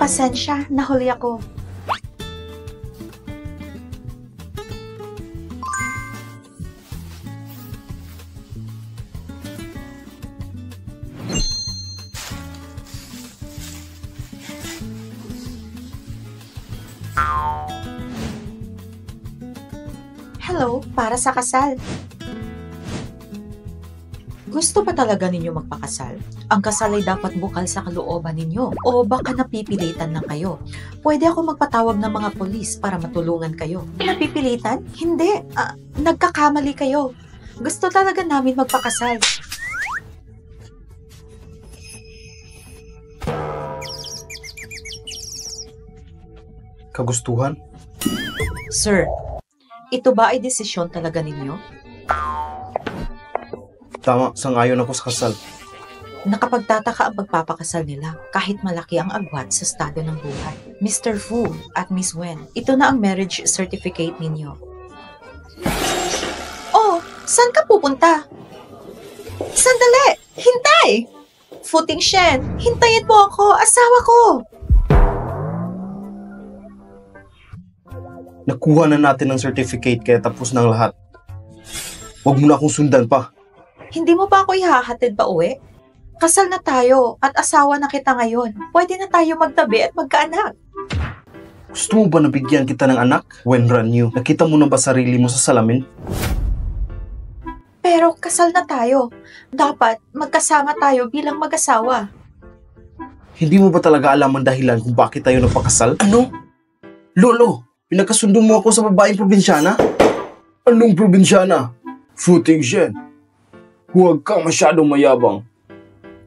Pasensya, nahuli ako. Hello, para sa kasal. Gusto ba talaga ninyo magpakasal? Ang kasal ay dapat bukal sa kalooban ninyo o baka napipilitan lang kayo. Pwede ako magpatawag ng mga pulis para matulungan kayo. Napipilitan? Hindi. Nagkakamali kayo. Gusto talaga namin magpakasal. Kagustuhan? Sir, ito ba ay desisyon talaga ninyo? Tama, sang-ayon ako sa kasal. Nakapagtataka ang pagpapakasal nila kahit malaki ang agwat sa estado ng buhay. Mr. Fu at Miss Wen, ito na ang marriage certificate ninyo. Oh, saan ka pupunta? Sandali! Hintay! Futing Shen, hintayin mo ako! Asawa ko! Nakuha na natin ang certificate kaya tapos na ang lahat. Huwag mo na akong sundan pa. Hindi mo ba ako ihahatid pa uwi? Kasal na tayo at asawa na kita ngayon. Pwede na tayo magtabi at magkaanak. Gusto mo ba nabigyan kita ng anak? When run you, nakita mo na ba sarili mo sa salamin? Pero kasal na tayo. Dapat magkasama tayo bilang mag-asawa. Hindi mo ba talaga alam ang dahilan kung bakit tayo napakasal? Ano? Lolo, pinagkasundo mo ako sa babaeng probinsyana? Anong probinsyana? Futing Shen. Huwag kang masyadong mayabang.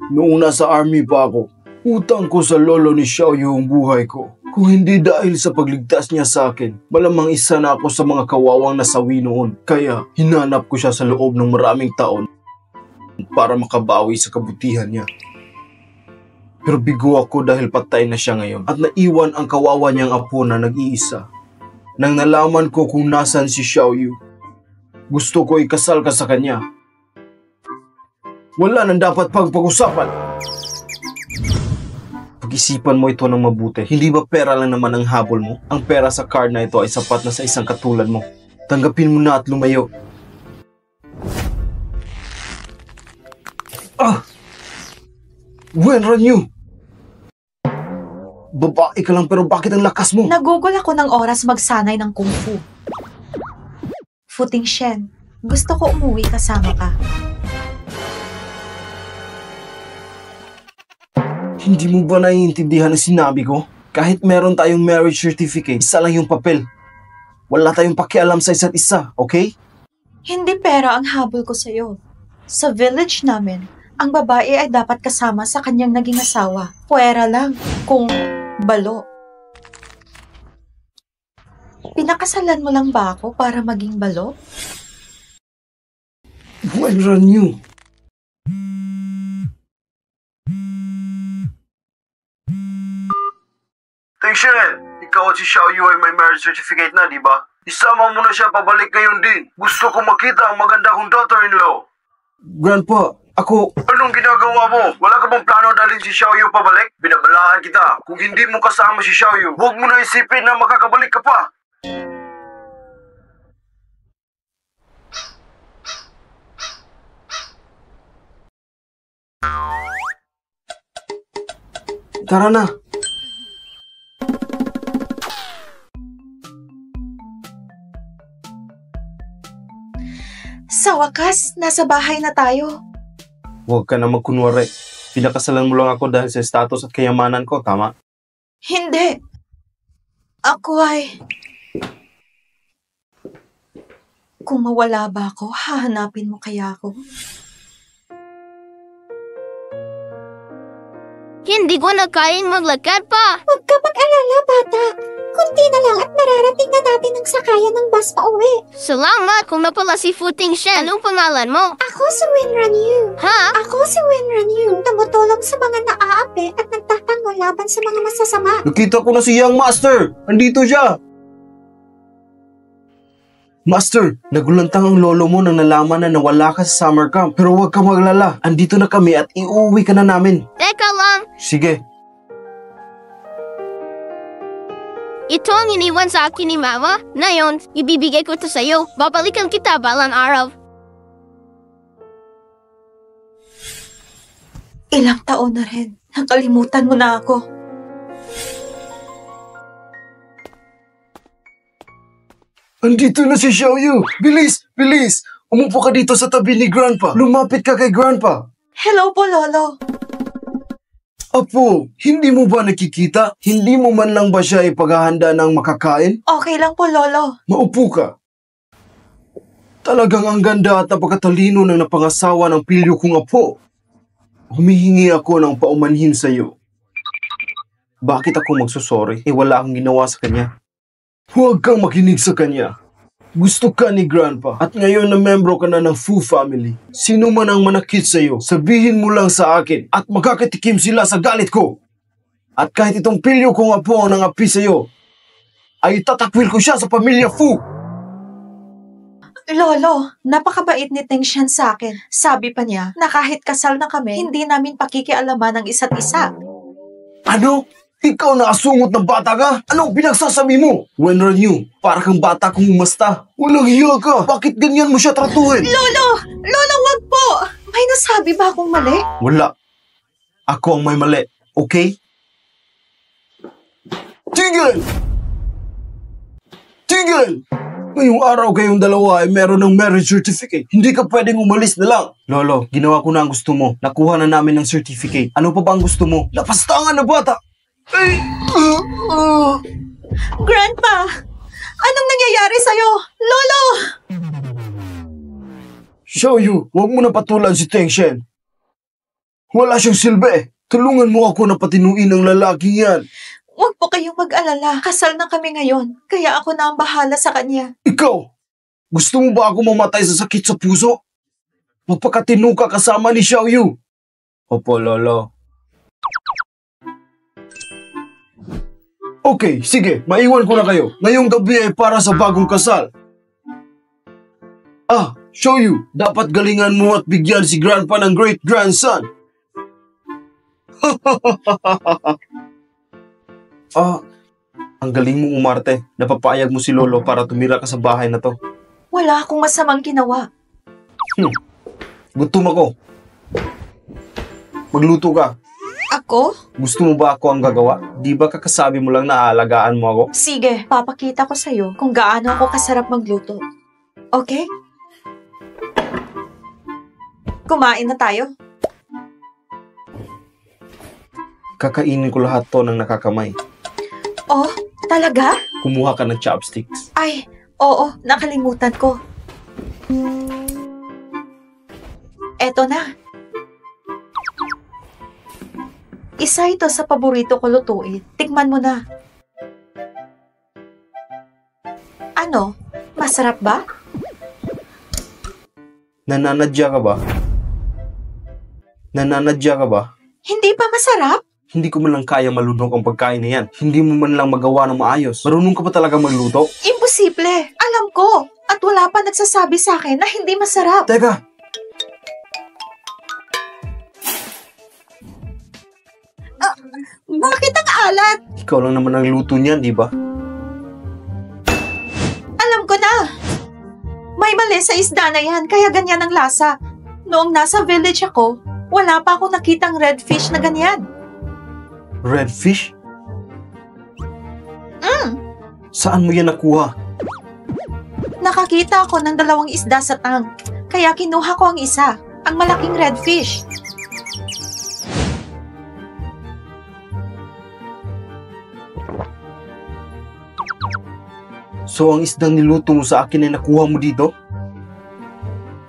Noong nasa army pa ako, utang ko sa lolo ni Xiaoyu ang buhay ko. Kung hindi dahil sa pagligtas niya sa akin, malamang isa na ako sa mga kawawang nasawi noon. Kaya hinanap ko siya sa loob ng maraming taon para makabawi sa kabutihan niya. Pero bigo ako dahil patay na siya ngayon at naiwan ang kawawa niyang apo na nag-iisa. Nang nalaman ko kung nasan si Xiaoyu, gusto ko ikasal ka sa kanya. Wala nang dapat pag-usapan. Pag-isipan mo ito ng mabuti. Hindi ba pera lang naman ang habol mo? Ang pera sa card na ito ay sapat na sa isang katulad mo. Tanggapin mo na at lumayo. When run you? Babae ka lang pero bakit ang lakas mo? Nagugol ako ng oras magsanay ng kung fu. Futing Shen, gusto ko umuwi kasama ka. Hindi mo ba naiintindihan ang sinabi ko? Kahit meron tayong marriage certificate, isa lang yung papel. Wala tayong pakialam sa isa't isa, okay? Hindi pera ang habol ko sa'yo. Sa village namin, ang babae ay dapat kasama sa kanyang naging asawa. Puwera lang kung balo. Pinakasalan mo lang ba ako para maging balo? When run you? Shen, ikaw at si Xiaoyu ay may marriage certificate na, di ba? Isama mo na siya pabalik ngayon din. Gusto ko makita ang maganda kong daughter-in-law. Grandpa, ako... Anong ginagawa mo? Wala ka bang plano dalhin si Xiaoyu pabalik? Binabalaan kita. Kung hindi mo kasama si Xiaoyu, huwag mo na isipin na makakabalik ka pa. Tara na. Sa wakas, nasa bahay na tayo. Huwag ka na magkunwari. Pinakasalan mo lang ako dahil sa status at kayamanan ko, tama? Hindi. Ako ay... Kung mawala ba ako, hahanapin mo kaya ako? Hindi ko na kayang maglakad pa. Huwag ka mag-alala, bata. Kunti na lang at mararating na natin ang sakayan ng bus pa uwi. Salamat kung napala si Futing Shen. Anong pangalan mo? Ako si Winran Yu. Ha? Ako si Winran Yu. Tumutulong sa mga naaapi at nagtatanggol laban sa mga masasama. Nakita ko na si Young Master! Andito siya! Master, nagulantang ang lolo mo nang nalaman na nawala ka sa summer camp. Pero huwag ka maglala. Andito na kami at iuwi ka na namin. Teka lang. Sige. Ito ang iniwan sa akin ni Mama. Ngayon, ibibigay ko ito sa'yo. Babalikan kita balang araw. Ilang taon na rin. Nakalimutan mo na ako. Andito na si Xiaoyu! Bilis! Bilis! Umupo ka dito sa tabi ni Grandpa. Lumapit ka kay Grandpa. Hello po, Lolo. Apo, hindi mo ba nakikita? Hindi mo man lang ba siya ipaghahanda ng makakain? Okay lang po, Lolo. Maupo ka. Talagang ang ganda at napakatalino ng napangasawa ng pilyo kong apo. Humihingi ako ng paumanhin sa iyo. Bakit ako magsusorry? Wala akong ginawa sa kanya. Huwag kang makinig sa kanya. Gusto ka ni Grandpa at ngayon na membro ka na ng Fu family. Sino man ang manakit sa iyo, sabihin mo lang sa akin at magkakatikim sila sa galit ko. At kahit itong pilyo kong apo ang nangapi sa iyo, ay tatakwil ko siya sa pamilya Fu. Lolo, napakabait ni Teng Shan sa akin. Sabi pa niya na kahit kasal na kami, hindi namin pakikialaman ng isa't isa. Ano? Ikaw na asungot ng bata ka? Anong pinagsasabi mo? When are you? Para kang bata kung umasta. Walang hiya ka. Bakit ganyan mo siya tratuhin? Lolo! Lolo, wag po! May nasabi ba akong mali? Wala. Ako ang may mali. Okay? Tigil! Tigil! Ngayong araw kayong dalawa ay meron ng marriage certificate. Hindi ka pwedeng umalis na lang. Lolo, ginawa ko na ang gusto mo. Nakuha na namin ng certificate. Ano pa ba ang gusto mo? Lapastangan na bata! Ay! Grandpa! Anong nangyayari sa'yo? Lolo! Xiaoyu, huwag mo na patulan si Teng Shen. Wala siyang silbi. Tulungan mo ako na patinuin ang lalaking yan. Huwag po kayong mag-alala. Kasal na kami ngayon. Kaya ako na ang bahala sa kanya. Ikaw! Gusto mo ba ako mamatay sa sakit sa puso? Magpakatino ka kasama ni Xiaoyu. Opo, Lolo. Okay, sige. Maiwan ko na kayo. Ngayong gabi ay para sa bagong kasal. Xiaoyu, dapat galingan mo at bigyan si Grandpa ng great-grandson. Ang galing mo umarte. Napapayag mo si Lolo para tumira ka sa bahay na to. Wala akong masamang ginawa. Gutom ako. Magluto ka. Ako? Gusto mo ba ako ang gagawa? Di ba kakasabi mo lang na aalagaan mo ako? Sige, papakita ko sa'yo kung gaano ako kasarap magluto. Okay? Kumain na tayo. Kakainin ko lahat to ng nakakamay. Oh, talaga? Kumuha ka ng chopsticks. Ay, oo, nakalimutan ko. Eto na. Isa ito sa paborito ko lutuin. Tikman mo na. Ano? Masarap ba? Nananadya ka ba? Nananadya ka ba? Hindi pa masarap? Hindi ko man lang kaya malunok ang pagkain na yan. Hindi mo man lang magawa ng maayos. Marunong ka pa talaga magluto? Imposible. Alam ko. At wala pa nagsasabi sa akin na hindi masarap. Teka! Bakit ang alat? Ikaw lang naman ang luto niyan, di ba? Alam ko na. May mali sa isda na yan, kaya ganyan ang lasa. Noong nasa village ako, wala pa akong nakitang red fish na ganyan. Red fish? Saan mo yan nakuha? Nakakita ako ng 2 isda sa tank, kaya kinuha ko ang isa, ang malaking red fish. So ang isdang niluto mo sa akin ay nakuha mo dito?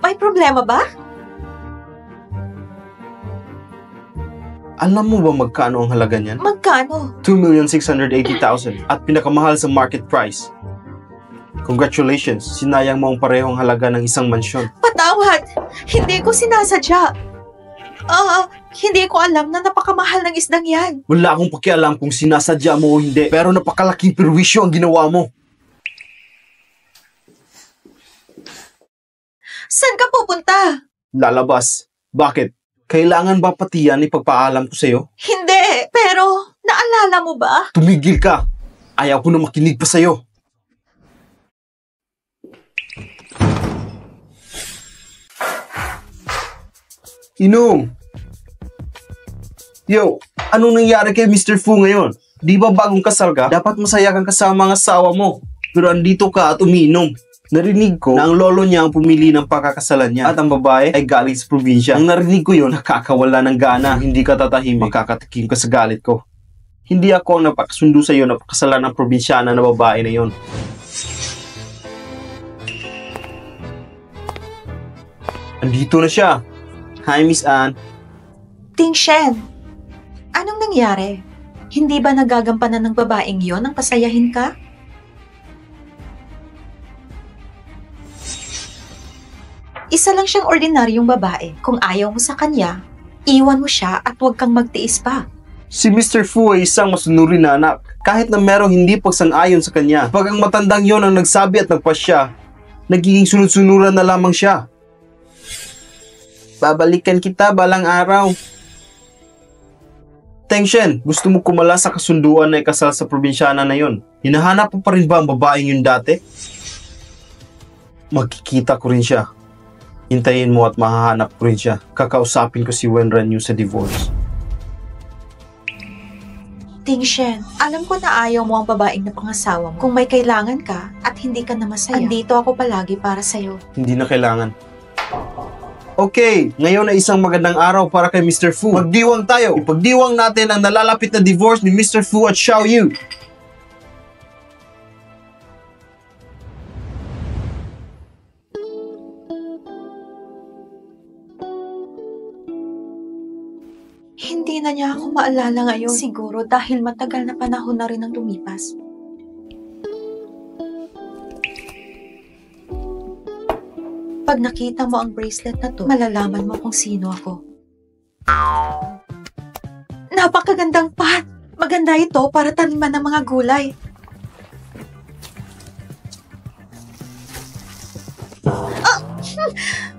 May problema ba? Alam mo ba magkano ang halaga niyan? Magkano? 2,680,000 at pinakamahal sa market price. Congratulations, sinayang mo ang parehong halaga ng isang mansyon. Patawad! Hindi ko sinasadya. Hindi ko alam na napakamahal ng isdang yan. Wala akong pakialam kung sinasadya mo o hindi, pero napakalaking perwisyo ang ginawa mo. Saan ka pupunta? Lalabas. Bakit? Kailangan ba pati yan ipagpaalam ko sa'yo? Hindi, pero naalala mo ba? Tumigil ka! Ayaw ko na makinig pa sa'yo. Inong! Yo, anong nangyari kay Mr. Fu ngayon? Di ba bagong kasal ka? Dapat masaya kang kasama ang asawa mo. Pero andito ka at umiinom. Narinig ko na ang lolo niya ang pumili ng pakakasalan niya at ang babae ay galing sa probinsya. Ang narinig ko yun, nakakawala ng gana. Hindi ka tatahimik, makakatikim ka sa galit ko. Hindi ako ang napakasundo sa iyo na pakasalan ng probinsyana na babae na yon. Andito na siya. Hi, Miss Anne. Ting Shen, anong nangyari? Hindi ba nagagampanan ng babaeng yon ang pasayahin ka? Isa lang siyang ordinaryong babae. Kung ayaw mo sa kanya, iwan mo siya at huwag kang magtiis pa. Si Mr. Fu ay isang masunurin na anak. Kahit na merong hindi pagsang-ayon sa kanya. Pag ang matandang yon ang nagsabi at nagpasya, nagiging sunod-sunuran na lamang siya. Babalikan kita balang araw. Teng Shen, gusto mo kumala sa kasunduan na ikasal sa probinsyana na yon? Hinahanap mo pa rin ba ang babaeng yun dati? Magkikita ko rin siya. Hintayin mo at mahahanap ko rin siya. Kakausapin ko si Wenran Yu sa divorce. Ting Shen, alam ko na ayaw mo ang babaeng na pangasawa mo. Kung may kailangan ka at hindi ka na masaya, andito ako palagi para sa'yo. Hindi na kailangan. Okay, ngayon ay isang magandang araw para kay Mr. Fu. Magdiwang tayo. Ipagdiwang natin ang nalalapit na divorce ni Mr. Fu at Xiao Yu. Hindi na niya ako maalala ngayon. Siguro dahil matagal na panahon na rin ang lumipas. Pag nakita mo ang bracelet na to, malalaman mo kung sino ako. Napakagandang pot! Maganda ito para taniman ng mga gulay.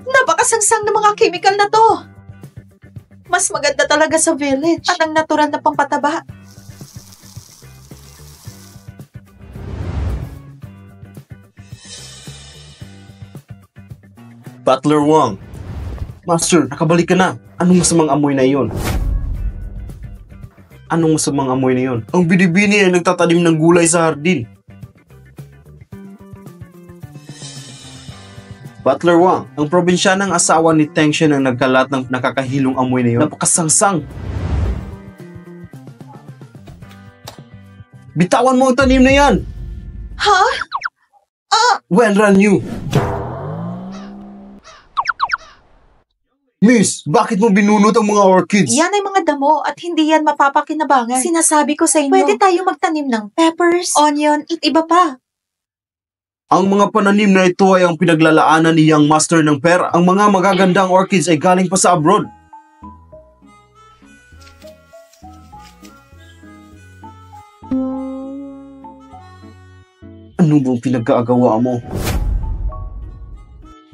Napakasangsang ng mga chemical na to! Mas maganda talaga sa village at ang natural na pampataba. Butler Wang. Master, nakabalik ka na. Anong masamang amoy na iyon? Anong masamang amoy na iyon? Ang binibini ay nagtatanim ng gulay sa hardin. Butler Wang, ang probinsyanang asawa ni Teng Shen ang nagkalat ng nakakahilong amoy na iyon. Napakasangsang. Bitawan mo ang tanim na yan! Ha? Wenran Yu! Miss, bakit mo binunot ang mga orchids? Yan ay mga damo at hindi yan mapapakinabangan. Sinasabi ko sa inyo, pwede tayo magtanim ng peppers, onion, at iba pa. Ang mga pananim na ito ay ang pinaglalaanan ni Young Master ng pera. Ang mga magagandang orchids ay galing pa sa abroad. Ano bang pinag-aagawa mo?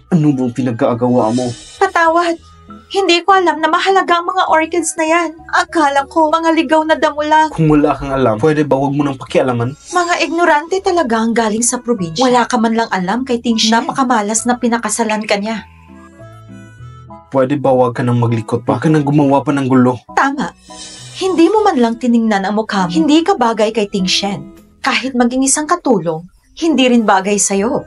Ano bang pinag-aagawa mo? Patawad. Hindi ko alam na mahalaga ang mga orchids na yan. Akala ko mga ligaw na damo lang. Kung wala kang alam, pwede ba wag mo nang pakialaman? Mga ignorante talaga ang galing sa probinsya. Wala ka man lang alam kay Ting Shen. Napakamalas na pinakasalan ka niya. Pwede ba wag ka nang maglikot pa? Wag ka nang gumawa pa ng gulo. Tama. Hindi mo man lang tiningnan ang mukha mo. Hindi ka bagay kay Ting Shen. Kahit maging isang katulong, hindi rin bagay sa'yo.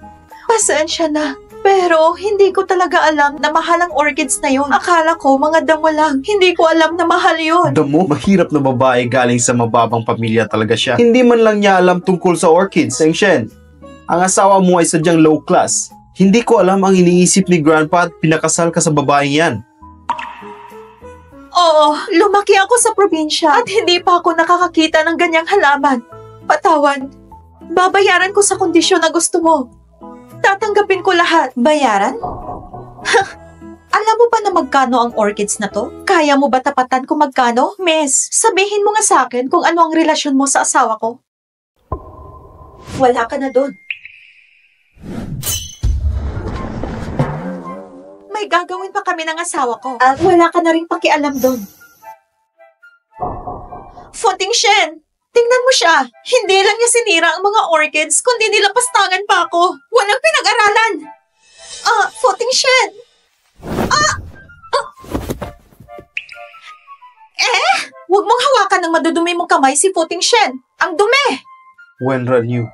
Pasensya na. Pero hindi ko talaga alam na mahal ang orchids na yun. Akala ko mga damo lang. Hindi ko alam na mahal yun. Damo, mahirap na babae galing sa mababang pamilya talaga siya. Hindi man lang niya alam tungkol sa orchids. Teng Shen, ang asawa mo ay sadyang low class. Hindi ko alam ang iniisip ni Grandpa at pinakasal ka sa babaeng yan. Oo, lumaki ako sa probinsya at hindi pa ako nakakakita ng ganyang halaman. Patawad. Babayaran ko sa kondisyon na gusto mo. Tatanggapin ko lahat. Bayaran? Alam mo ba na magkano ang orchids na to? Kaya mo ba tapatan kung magkano? Miss, sabihin mo nga sa akin kung ano ang relasyon mo sa asawa ko. Wala ka na doon. May gagawin pa kami ng asawa ko. At wala ka na rin pakialam doon. Fu Ting Shen, Tingnan mo siya. Hindi lang niya sinira ang mga orchids, kundi nilapastangan pa ako. Walang pinag-aralan. Footing Shen. Huwag mong hawakan ng madudumi mong kamay si Footing Shen. Ang dumi! Wenran Yu,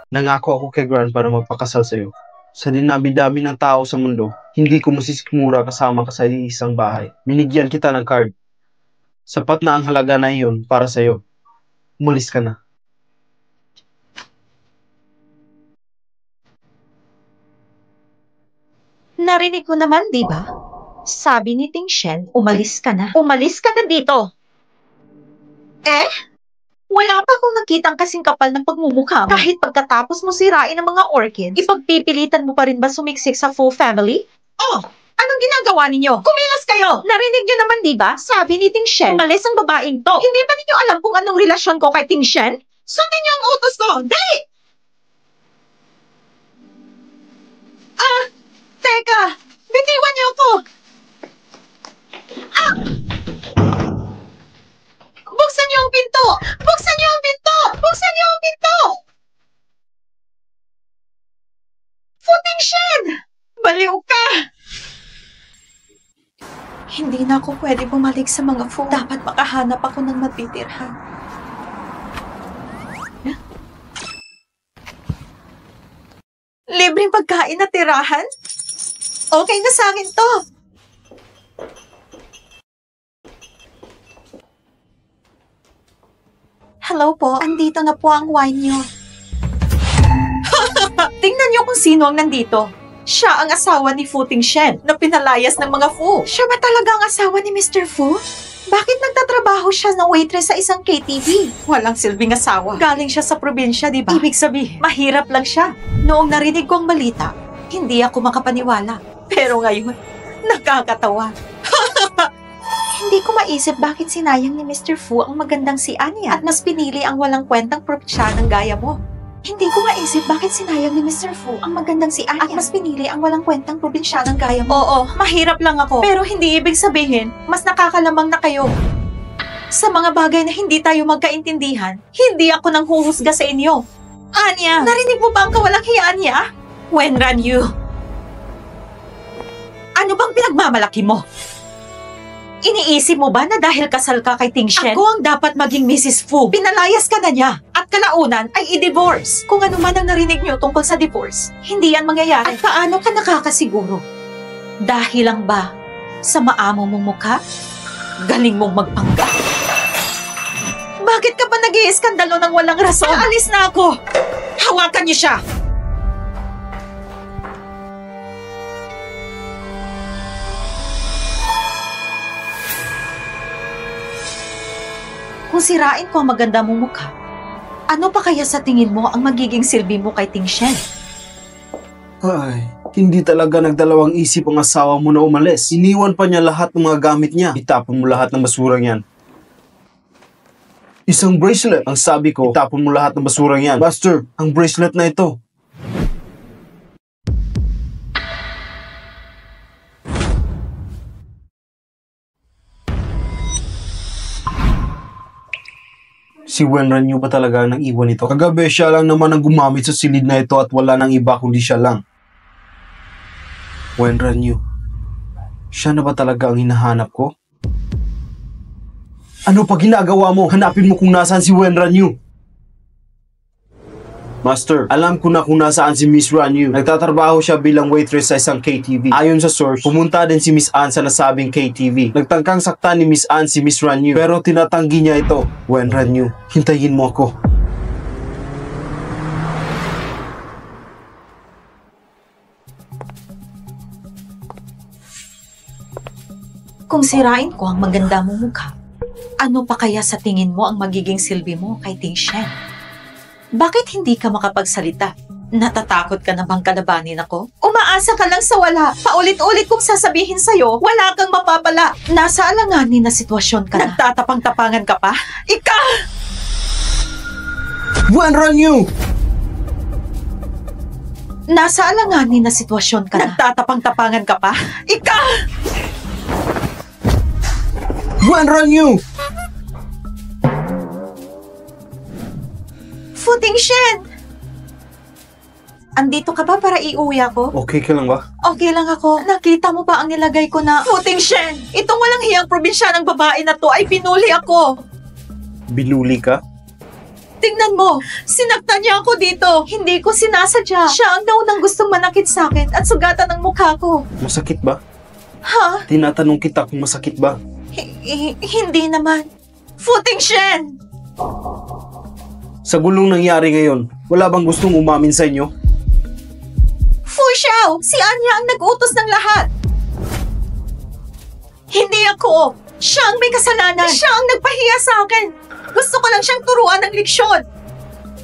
nangako ako kay Grandpa na magpakasal sa'yo. Sa dinami-dami ng tao sa mundo, hindi ko masisikmura kasama ka sa isang bahay. Binigyan kita ng card. Sapat na ang halaga na iyon para sa'yo. Umalis ka na. Narinig ko naman, di ba? Sabi ni Ting Shen, umalis ka na. Umalis ka na dito! Wala pa akong nakitang kasing kapal ng pagmumukha mo. Kahit pagkatapos mo sirain ang mga orchids, ipagpipilitan mo pa rin ba sumiksik sa full family? Anong ginagawa ninyo? Kumilos kayo! Narinig nyo naman, di ba? Sabi ni Ting Shen, umalis ang babaeng to. Hindi ba ninyo alam kung anong relasyon ko kay Ting Shen? Sundin niyo ang utos ko! Dali! Teka! Bitiwan niyo ako! Buksan niyo ang pinto! Buksan niyo ang pinto! Buksan niyo ang pinto! Footing Shen! Baliw ka! Hindi na ako pwede bumalik sa mga fu. Dapat makahanap ako ng matitirhan. Libreng pagkain na tirahan? Okay na sa akin to. Hello po, andito na po ang wine niyo. Tingnan niyo kung sino ang nandito. Siya ang asawa ni Footing Shen na pinalayas ng mga Fu. Siya ba talaga ang asawa ni Mr. Fu? Bakit nagtatrabaho siya na waitress sa isang KTV? Walang silbing asawa. Galing siya sa probinsya, di ba? Ibig sabihin, mahirap lang siya. Noong narinig ko ang balita, hindi ako makapaniwala. Pero ngayon, nakakatawa. Hindi ko maisip bakit sinayang ni Mr. Fu ang magandang si Anya at mas pinili ang walang kwentang probinsyanang gaya mo. Hindi ko maisip bakit sinayang ni Mr. Fu ang magandang si Anya at mas pinili ang walang kwentang probinsyanang gaya mo. Oo, mahirap lang ako. Pero hindi ibig sabihin, mas nakakalamang na kayo. Sa mga bagay na hindi tayo magkaintindihan, hindi ako nang huhusga sa inyo. Anya, narinig mo ba ang kawalang hiya niya? Wenran Yu. Ano bang pinagmamalaki mo? Iniisip mo ba na dahil kasal ka kay Ting Shen, ako ang dapat maging Mrs. Fu? Pinalayas ka na niya at kalaunan ay i-divorce. Kung ano man ang narinig niyo tungkol sa divorce, hindi yan mangyayari. At paano ka nakakasiguro? Dahil lang ba sa maamo mong mukha? Galing mong magpangga. Bakit ka ba nag-iiskandalo ng walang rason? Aalis na ako! Hawakan niyo siya! Kung sirain ko ang maganda mong mukha, ano pa kaya sa tingin mo ang magiging silbi mo kay Ting Shen? Ay, hindi talaga nagdalawang isip ang asawa mo na umalis. Iniwan pa niya lahat ng mga gamit niya. Itapon mo lahat ng basurang yan. Isang bracelet. Ang sabi ko, itapon mo lahat ng basurang yan. Buster, ang bracelet na ito. Si Wenran Yu ba talaga nang iwan ito? Kagabi siya lang naman ang gumamit sa silid na ito at wala nang iba kundi siya lang. Wenran Yu, siya na ba talaga ang hinahanap ko? Ano pa ginagawa mo? Hanapin mo kung nasaan si Wenran Yu. Master, alam ko na kung nasaan si Miss Ran Yu. Nagtatrabaho siya bilang waitress sa isang KTV. Ayon sa source, pumunta din si Miss Ann sa nasabing KTV. Nagtangkang sakta ni Miss Ann si Miss Ran Yu, pero tinatanggi niya ito. Wenran Yu, hintayin mo ako. Kung sirain ko ang maganda mong mukha, ano pa kaya sa tingin mo ang magiging silbi mo kay Ting Shen? Bakit hindi ka makapagsalita? Natatakot ka na bang kalabanin ako? Umaasa ka lang sa wala. Paulit-ulit kong sasabihin sa'yo, wala kang mapapala. Nasa alanganin na sitwasyon ka na. Nagtatapang-tapangan ka pa? Wenran Yu! Nasa alanganin na sitwasyon ka na. Nagtatapang-tapangan ka pa? Wenran Yu! Futing Shen! Andito ka ba para iuwi ako? Okay ka lang ba? Okay lang ako. Nakita mo ba ang nilagay ko na Futing Shen? Itong walang hiyang probinsyanang babae na to ay pinuli ako. Binuli ka? Tingnan mo, sinaktan niya ako dito. Hindi ko sinasadya. Siya ang naunang gustong manakit sa akin at sugatan ng mukha ko. Masakit ba? Ha? Tinatanong kita kung masakit ba? Hindi naman. Futing Shen! Sa gulong nangyari ngayon, wala bang gustong umamin sa inyo? Fu Xiao! Si Anya ang nag-utos ng lahat! Hindi ako! Siya ang may kasalanan! Siya ang nagpahiya sa akin! Gusto ko lang siyang turuan ng leksyon!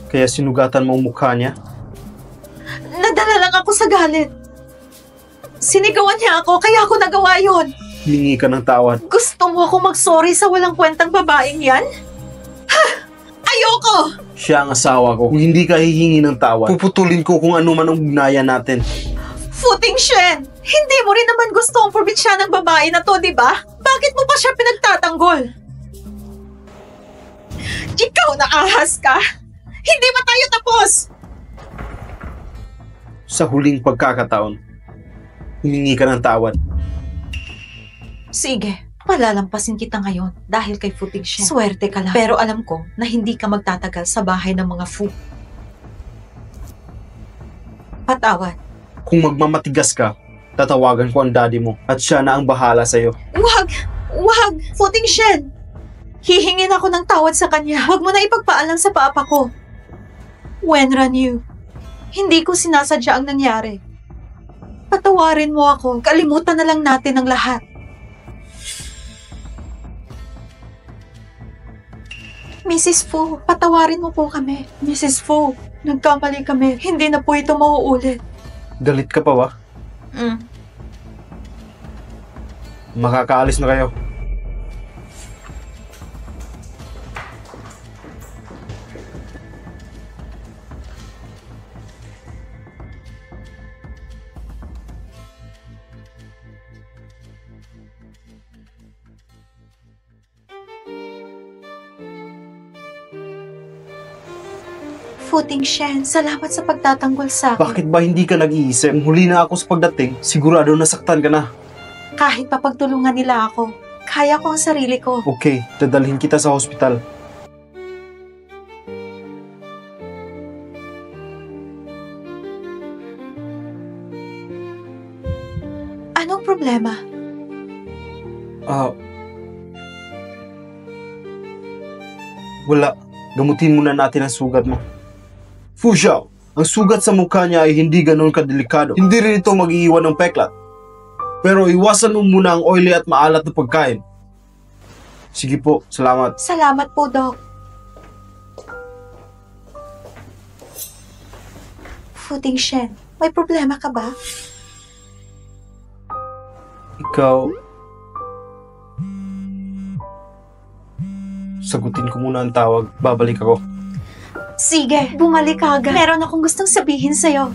Kaya sinugatan mo ang mukha niya? Nadala lang ako sa galit. Sinigawan niya ako, kaya ako nagawa yon. Hiningi ka ng tawad. Gusto mo ako mag-sorry sa walang kwentang babaeng yan? Ha! Ayoko! Siya ang asawa ko. Kung hindi ka hihingi ng tawad, puputulin ko kung ano man ang ugnayan natin. Futing Shen! Hindi mo rin naman gusto ang probinsyanang babae na to, di ba? Bakit mo pa siya pinagtatanggol? Ikaw na ahas ka! Hindi ba tayo tapos? Sa huling pagkakataon, hiningi ka ng tawad. Sige, palalampasin kita ngayon dahil kay Futing Shen. Swerte ka lang. Pero alam ko na hindi ka magtatagal sa bahay ng mga Fu. Patawad. Kung magmamatigas ka, tatawagan ko ang daddy mo at siya na ang bahala sa'yo. Wag! Wag! Futing Shen! Hihingin ako ng tawad sa kanya. Huwag mo na ipagpaalam sa papa ko. Wenran Yu, hindi ko sinasadya ang nangyari. Patawarin mo ako. Kalimutan na lang natin ang lahat. Mrs. Fu, patawarin mo po kami. Mrs. Fu, nagkamali kami. Hindi na po ito mauulit. Galit ka pa ba? Makakaalis na kayo. Futing Shen, salamat sa pagtatanggol sa akin. Bakit ba hindi ka nag-iisip? Kung huli na ako sa pagdating, sigurado nasaktan ka na. Kahit papagtulungan nila ako, kaya ko ang sarili ko. Okay, dadalhin kita sa hospital. Anong problema? Wala. Gamutin muna natin ang sugat mo. Fu Xiao, ang sugat sa mukha niya ay hindi ganoon kadelikado. Hindi rin ito mag-iiwan ng peklat. Pero iwasan mo muna ang oily at maalat na pagkain. Sige po, salamat. Salamat po, Doc. Futing Shen, may problema ka ba? Ikaw... Sagutin ko muna ang tawag. Babalik ako. Sige, bumalik ka agad. Meron akong gustong sabihin sa'yo.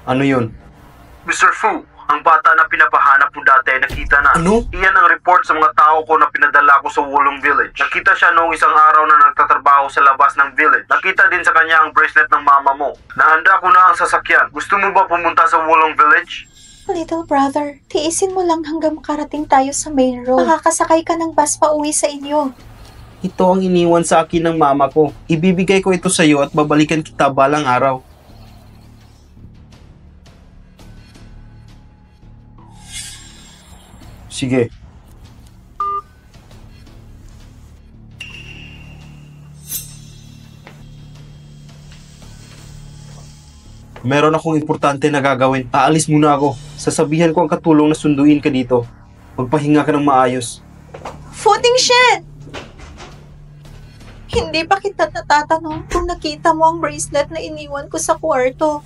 Ano yun? Mr. Fu, ang bata na pinapahanap mo dati ay nakita na. Ano? Iyan ang report sa mga tao ko na pinadala ko sa Wulong Village. Nakita siya noong isang araw na nagtatrabaho sa labas ng village. Nakita din sa kanya ang bracelet ng mama mo. Nahanda ko na ang sasakyan. Gusto mo ba pumunta sa Wulong Village? Little brother, tiisin mo lang hanggang makarating tayo sa main road. Makakasakay ka ng bus pa uwi sa inyo. Ito ang iniwan sa akin ng mama ko. Ibibigay ko ito sa iyo at babalikan kita balang araw. Sige. Meron akong importante na gagawin. Aalis muna ako. Sasabihan ko ang katulong na sunduin ka dito. Magpahinga ka ng maayos. Futing Shen! Hindi pa kita natatanong kung nakita mo ang bracelet na iniwan ko sa kwarto.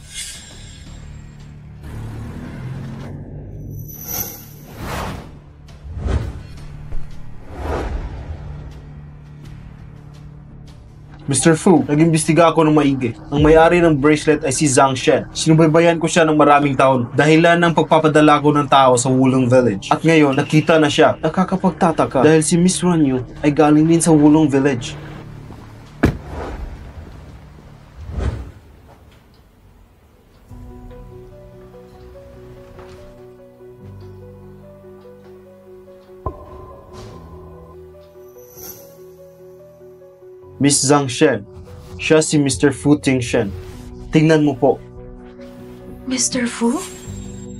Mr. Fu, nag-imbestiga ako ng maigi. Ang may-ari ng bracelet ay si Zhang Shen. Sinubaybayan ko siya ng maraming taon dahilan ng pagpapadala ko ng tao sa Wulong Village. At ngayon, nakita na siya. Nakakapagtataka dahil si Miss Ran Yu ay galing din sa Wulong Village. Miss Zhang Shen. Siya si Mr. Fu Tingshen. Tingnan mo po. Mr. Fu?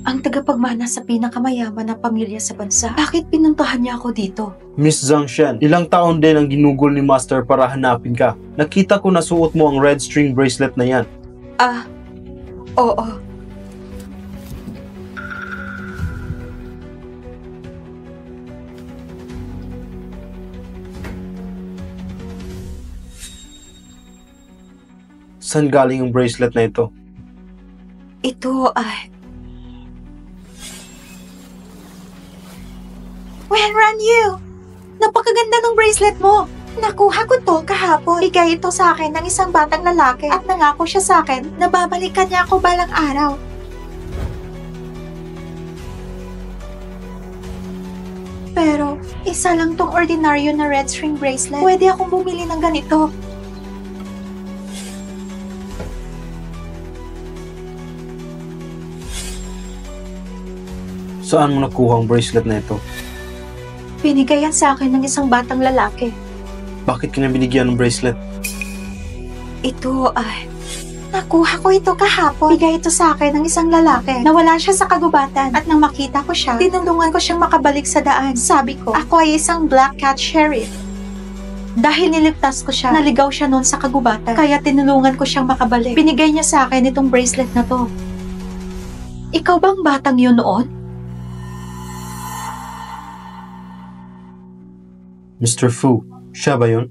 Ang tagapagmana sa pinakamayaman na pamilya sa bansa. Bakit pinuntahan niya ako dito? Miss Zhang Shen, ilang taon din ang ginugol ni Master para hanapin ka. Nakita ko na suot mo ang red string bracelet na yan. Oo. Saan galing ang bracelet na ito? Ito ay... Wenran Yu! Napakaganda ng bracelet mo! Nakuha ko to kahapon. Bigay ito sa akin ng isang batang lalaki at nangako siya sa akin na babalikan niya ako balang araw. Pero, isa lang tong ordinaryo na red string bracelet. Pwede akong bumili ng ganito. Saan mo nakuha ang bracelet na ito? Binigay yan sa akin ng isang batang lalaki. Bakit ka na binigyan ng bracelet? Ito ay... Nakuha ko ito kahapon. Bigay ito sa akin ng isang lalaki. Nawala siya sa kagubatan at nang makita ko siya, tinulungan ko siyang makabalik sa daan. Sabi ko, ako ay isang black cat sheriff. Dahil niligtas ko siya, naligaw siya noon sa kagubatan. Kaya tinulungan ko siyang makabalik. Binigay niya sa akin itong bracelet na to. Ikaw bang batang yun noon? Mr. Fu, siya ba yun?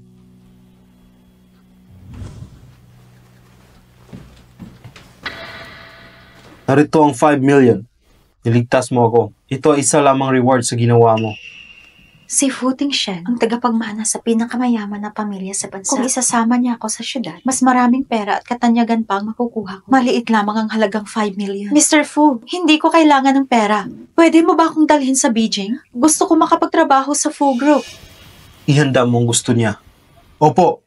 Narito ang 5 million. Niligtas mo ako. Ito ay isa lamang reward sa ginawa mo. Si Fu Tingshen, ang tagapagmana sa pinakamayaman na pamilya sa bansa. Kung isasama niya ako sa syudad, mas maraming pera at katanyagan pa ang makukuha ko. Maliit lamang ang halagang 5 million. Mr. Fu, hindi ko kailangan ng pera. Pwede mo ba akong dalhin sa Beijing? Gusto ko makapagtrabaho sa Fu Group. Ihanda mo ang gusto niya. Opo.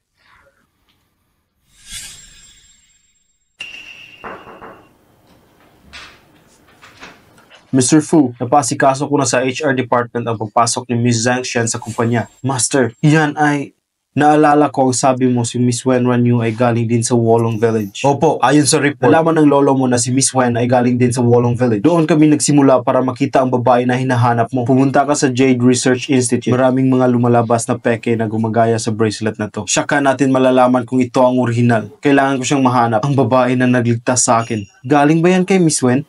Mr. Fu, napasikaso ko na sa HR department ang pagpasok ni Miss Zhang Shen sa kumpanya. Master, yan ay... Naalala ko ang sabi mo si Miss Wen Ran Yu ay galing din sa Wulong Village. Opo, ayon sa report, nalaman ng lolo mo na si Miss Wen ay galing din sa Wulong Village. Doon kami nagsimula para makita ang babae na hinahanap mo. Pumunta ka sa Jade Research Institute. Maraming mga lumalabas na peke na gumagaya sa bracelet na to. Saka natin malalaman kung ito ang original. Kailangan ko siyang mahanap. Ang babae na nagligtas sa akin. Galing ba yan kay Miss Wen?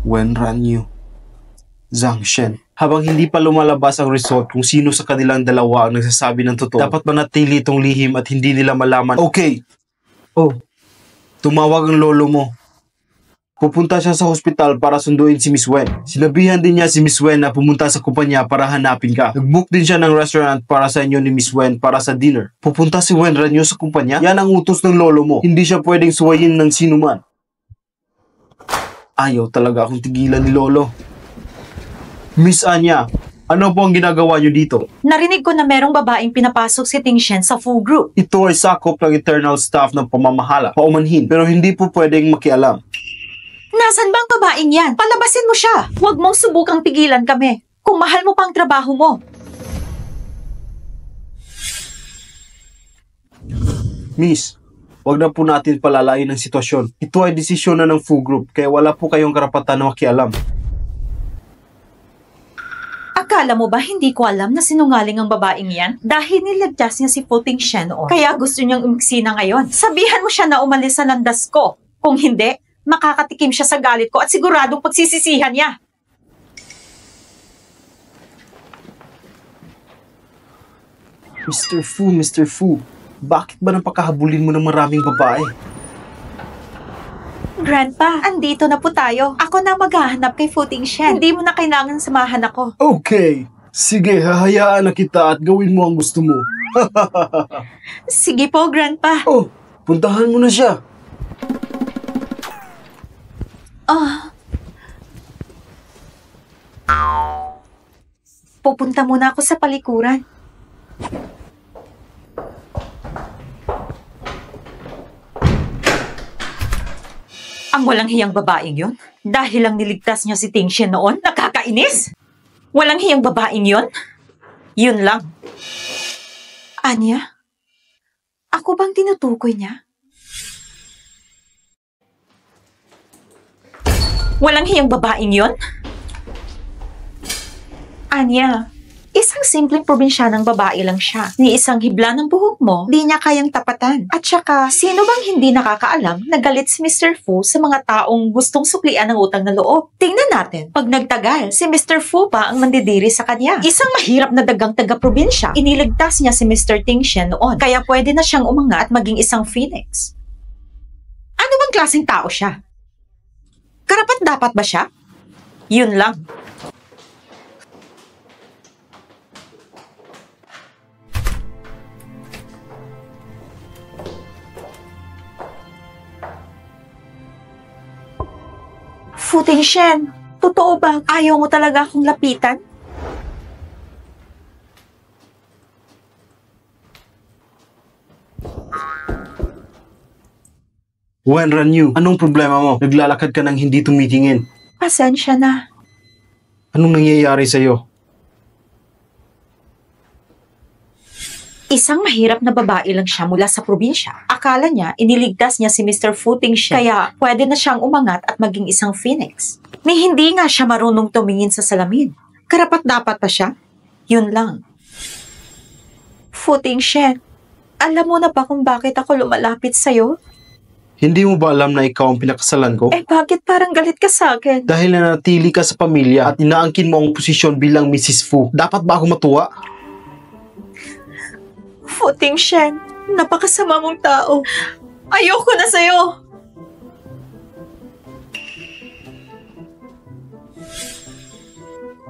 Wen Ran Yu. Zhang Shen. Habang hindi pa lumalabas ang result kung sino sa kanilang dalawa ang nagsasabi ng totoo, dapat manatili itong lihim at hindi nila malaman. Okay. Oh, tumawag ang lolo mo. Pupunta siya sa hospital para sunduin si Miss Wen. Sinabihan din niya si Miss Wen na pumunta sa kumpanya para hanapin ka. Nag-book din siya ng restaurant para sa inyo ni Miss Wen para sa dinner. Pupunta si Wen Ran Yu sa kumpanya? Yan ang utos ng lolo mo. Hindi siya pwedeng suwayin ng sinuman. Ayaw talaga akong tigilan ni lolo. Miss Anya, ano po ang ginagawa niyo dito? Narinig ko na merong babaeng pinapasok si Tingshen sa Fu Group. Ito ay sakop ng internal staff ng pamamahala, paumanhin, pero hindi po pwedeng makialam. Nasaan bang babaeng yan? Palabasin mo siya! Huwag mong subukang pigilan kami. Kung mahal mo pang trabaho mo. Miss, wag na po natin palalain ang sitwasyon. Ito ay desisyon na ng Fu Group, kaya wala po kayong karapatan na makialam. Akala mo ba hindi ko alam na sinungaling ang babaeng yan? Dahil niligtas niya si Fu Tingshen noon. Kaya gusto niyang umiksina ngayon. Sabihan mo siya na umalis sa landas ko. Kung hindi, makakatikim siya sa galit ko at siguradong pagsisisihan niya. Mr. Fu, bakit ba napakahabulin mo ng maraming babae? Grandpa, andito na po tayo. Ako na maghahanap kay Fu Tingshen. Hindi mo na kailangan samahan ako. Okay, sige, hahayaan na kita at gawin mo ang gusto mo. Sige po, Grandpa. Oh, puntahan mo na siya. Pupunta muna ako sa palikuran. Ang walang hiyang babaeng yon? Dahil lang niligtas niya si Tingxian noon? Nakakainis? Walang hiyang babaeng yon? Yun lang. Anya? Ako bang tinutukoy niya? Walang hiyang babaeng yon? Anya, isang simpleng probinsyanang babae lang siya. Ni isang hibla ng buhok mo, di niya kayang tapatan. At saka, sino bang hindi nakakaalam na galit si Mr. Fu sa mga taong gustong suklian ng utang na loob? Tingnan natin, pag nagtagal, si Mr. Fu pa ang mandidiri sa kanya. Isang mahirap na dagang taga-probinsya, iniligtas niya si Mr. Tingxian noon, kaya pwede na siyang umangat at maging isang phoenix. Ano bang klaseng tao siya? Karapat-dapat ba siya? Yun lang. Fu Tingxian, totoo ba? Ayaw mo talaga akong lapitan? Wen Ranyu, anong problema mo? Naglalakad ka nang hindi tumitingin. Pasensya na. Anong nangyayari sa'yo? Isang mahirap na babae lang siya mula sa probinsya. Akala niya, iniligtas niya si Mr. Fu Tingxian, kaya pwede na siyang umangat at maging isang phoenix. Ni hindi nga siya marunong tumingin sa salamin. Karapat-dapat pa siya? Yun lang. Fu Tingxian, alam mo na ba kung bakit ako lumalapit sa'yo? Hindi mo ba alam na ikaw ang pinakasalan ko? Eh bakit parang galit ka sa akin? Dahil nanatili ka sa pamilya at inaangkin mo ang posisyon bilang Mrs. Fu, dapat ba ako matuwa? Fu Tingxian, napakasama mong tao. Ayoko na sa'yo.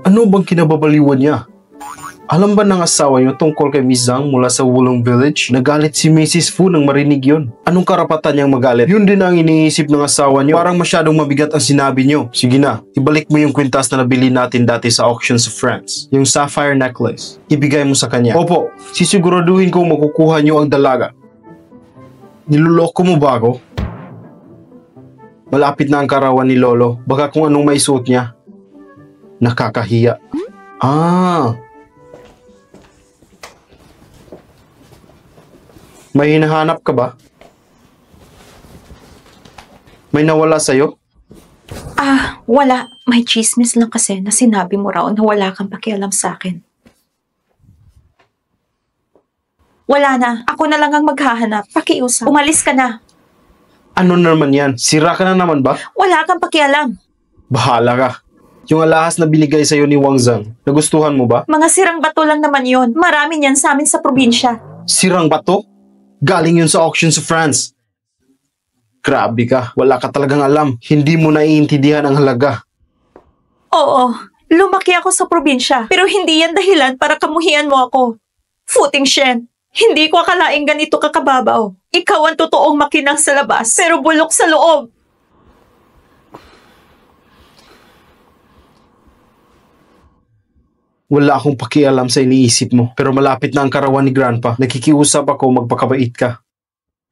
Ano bang kinababaliwan niya? Alam ba ng asawa niyo tungkol kay Miss Zhang mula sa Wulong Village? Nagalit si Mrs. Fu nang marinig yon. Anong karapatan niyang magalit? Yun din ang iniisip ng asawa niyo. Parang masyadong mabigat ang sinabi niyo. Sige na, ibalik mo yung kwintas na nabili natin dati sa auction sa France. Yung sapphire necklace. Ibigay mo sa kanya. Opo, sisiguraduhin kong makukuha niyo ang dalaga. Niloloko mo ba ako? Malapit na ang karawan ni Lolo. Baka kung anong maisuot niya. Nakakahiya. May hinahanap ka ba? May nawala sa'yo? Wala. May chismis lang kasi na sinabi mo raw na wala kang pakialam sa akin. Wala na. Ako na lang ang maghahanap. Pakiusap. Umalis ka na. Ano naman yan? Sira ka na naman ba? Wala kang pakialam. Bahala ka. Yung alahas na binigay sa'yo ni Wang Zhang, nagustuhan mo ba? Mga sirang bato lang naman yon. Marami niyan sa amin sa probinsya. Sirang bato? Galing yun sa auction sa France. Grabe ka, wala ka talagang alam. Hindi mo naiintindihan ang halaga. Oo, lumaki ako sa probinsya. Pero hindi yan dahilan para kamuhian mo ako. Fu Tingxian, hindi ko akalaing ganito kakababaw. Ikaw ang totoong makinang sa labas, pero bulok sa loob. Wala akong pakialam sa iniisip mo. Pero malapit na ang karawan ni Grandpa. Nakikiusap ako magpakabait ka.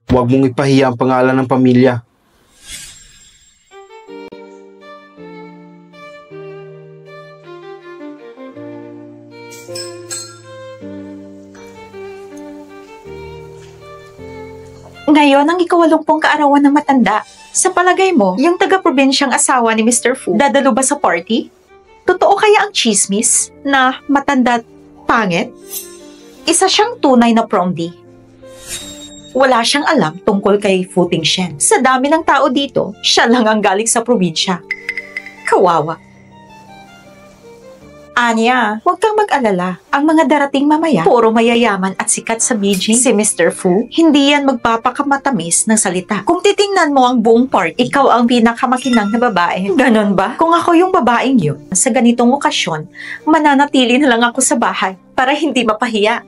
Huwag mong ipahiya ang pangalan ng pamilya. Ngayon ang ika-80 kaarawan ng matanda. Sa palagay mo, yung taga-probinsyang asawa ni Mr. Fu, dadalo ba sa party? Totoo kaya ang chismis na matanda pangit? Isa siyang tunay na prongdi. Wala siyang alam tungkol kay Fu Tingxian. Sa dami ng tao dito, siya lang ang galing sa probinsya. Kawawa. Anya, huwag kang mag-alala. Ang mga darating mamaya, puro mayayaman at sikat sa Beijing. Si Mr. Fu, hindi yan magpapakamatamis ng salita. Kung titingnan mo ang buong party, ikaw ang pinakamakinang na babae. Ganon ba? Kung ako yung babaeng yun, sa ganitong okasyon, mananatili na lang ako sa bahay para hindi mapahiya.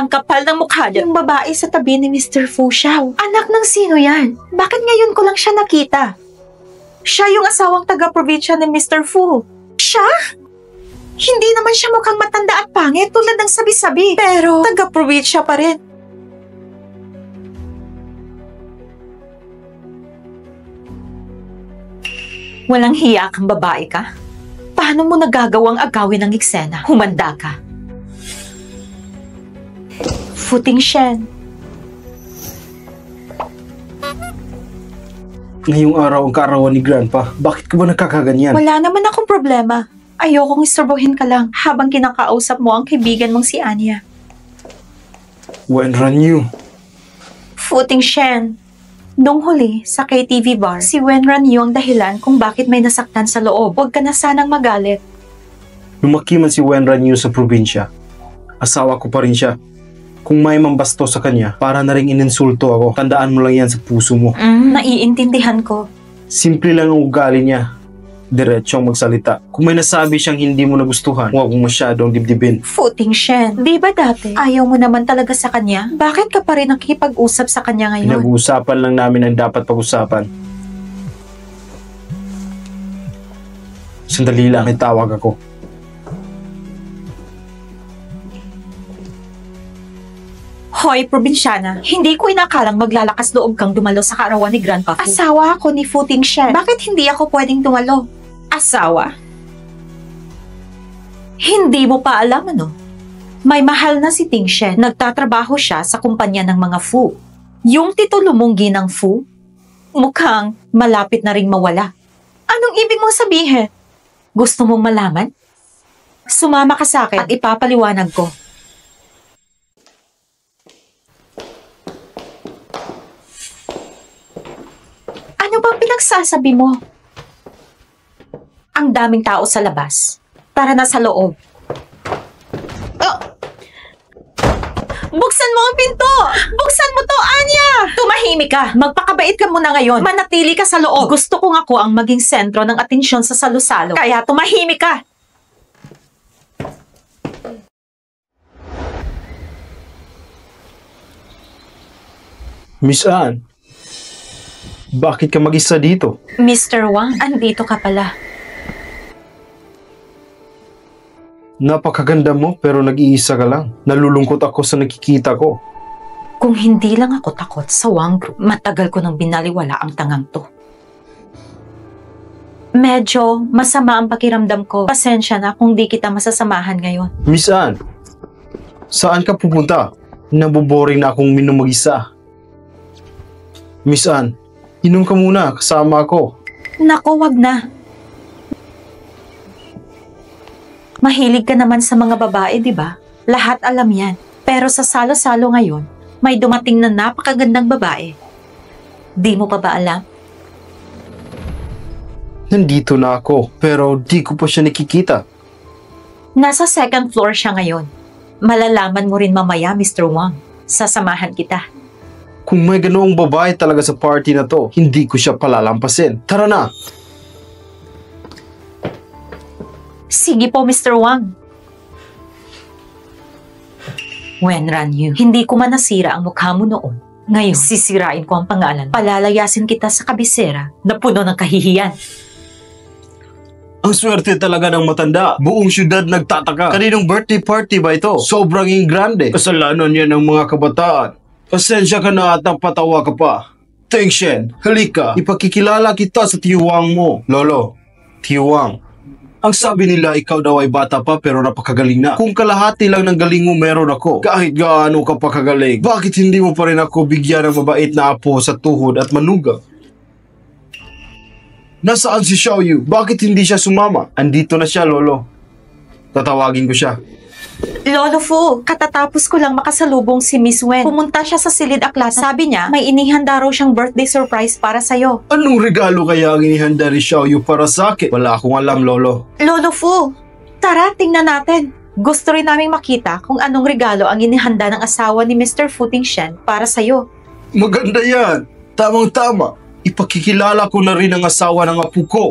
Ang kapal ng mukha niya. Yung babae sa tabi ni Mr. Fu Xiao. Anak ng sino yan? Bakit ngayon ko lang siya nakita? Siya yung asawang taga-probinsya ni Mr. Fu. Siya? Hindi naman siya mukhang matanda at pangit tulad ng sabi-sabi. Pero taga-probinsya pa rin. Walang hiya kang babae ka? Paano mo nagagawang agawin ng eksena? Humanda ka. Futing Shen. Ngayong araw ang kaarawan ni Grandpa. Bakit ka ba nagkakaganyan? Wala naman akong problema. Ayokong istorbohin ka lang habang kinakausap mo ang kaibigan mong si Anya. Wenran Yu. Futing Shen. Nung huli, sa KTV bar, si Wenran Yu ang dahilan kung bakit may nasaktan sa loob. Huwag ka na sanang magalit. Lumaki man si Wenran Yu sa probinsya. Asawa ko pa rin siya. Kung may mambasto sa kanya, para na rin ininsulto ako. Tandaan mo lang yan sa puso mo. Naiintindihan ko. Simple lang ang ugali niya. Diretsong magsalita. Kung may nasabi siyang hindi mo nagustuhan, huwag mo masyadong dibdibin. Futing Shen, di ba dati ayaw mo naman talaga sa kanya? Bakit ka pa rin nakikipag-usap sa kanya ngayon? Pinag-uusapan lang namin ang dapat pag-usapan. Sandali lang, may tawag ako. Hoy, probinsyana, hindi ko inakalang maglalakas loob kang dumalo sa kaarawan ni Grandpa Fu. Asawa ako ni Futing Shen. Bakit hindi ako pwedeng dumalo? Asawa? Hindi mo pa alam ano? May mahal na si Ting Shen. Nagtatrabaho siya sa kumpanya ng mga Fu. Yung titulo mong ginang Fu, mukhang malapit na ring mawala. Anong ibig mong sabihin? Gusto mong malaman? Sumama ka sa akin at ipapaliwanag ko. Ano bang pinagsasabi mo? Ang daming tao sa labas. Tara na sa loob. Oh! Buksan mo ang pinto! Buksan mo to, Anya! Tumahimik ka! Magpakabait ka muna ngayon. Manatili ka sa loob. Gusto kong ako ang maging sentro ng atensyon sa salo-salo. Kaya tumahimik ka! Miss Anne, bakit ka mag-isa dito? Mr. Wang, andito ka pala. Napakaganda mo pero nag-iisa ka lang. Nalulungkot ako sa nakikita ko. Kung hindi lang ako takot sa Wang Group, matagal ko nang binaliwala ang tangang to. Medyo masama ang pakiramdam ko. Pasensya na kung di kita masasamahan ngayon. Miss Anne, saan ka pupunta? Naboboring na akong minom mag-isa. Miss Anne, inom ka muna, kasama ako. Naku, wag na. Mahilig ka naman sa mga babae, di ba? Lahat alam yan. Pero sa salo-salo ngayon, may dumating na napakagandang babae. Di mo pa ba alam? Nandito na ako, pero di ko pa siya nakikita. Nasa second floor siya ngayon. Malalaman mo rin mamaya, Mr. Wang. Sasamahan kita. Kung may ganoong babae talaga sa party na to, hindi ko siya palalampasin. Tara na! Sige po, Mr. Wang. Wenran Yu, hindi ko man nasira ang mukha mo noon. Ngayon, sisirain ko ang pangalan. Palalayasin kita sa kabisera na puno ng kahihiyan. Ang swerte talaga ng matanda. Buong syudad nagtataka. Kaninong birthday party ba ito? Sobrang ingrande. Kasalanan yan ng mga kabataan. Pasensya ka na at napatawa ka pa. Ting Shen, halika. Ipakikilala kita sa tiyuwang mo. Lolo, tiyuwang. Ang sabi nila ikaw daw ay bata pa pero napakagaling na. Kung kalahati lang ng galing mo meron ako. Kahit gaano ka pa kagaling. Bakit hindi mo pa rin ako bigyan ng mabait na apo sa tuhod at manugang? Nasaan si Xiaoyu? Bakit hindi siya sumama? Andito na siya, Lolo. Tatawagin ko siya. Lolo Fu, katatapos ko lang makasalubong si Miss Wen. Pumunta siya sa Silid Aklat. Sabi niya, may inihanda raw siyang birthday surprise para sa'yo. Anong regalo kaya ang inihanda ni Xiaoyu para sa akin? Wala akong alam, Lolo. Lolo Fu, tara, tingnan natin. Gusto rin naming makita kung anong regalo ang inihanda ng asawa ni Mr. Futing Shen para sa'yo. Maganda yan. Tamang-tama. Ipakikilala ko na rin ang asawa ng apo ko.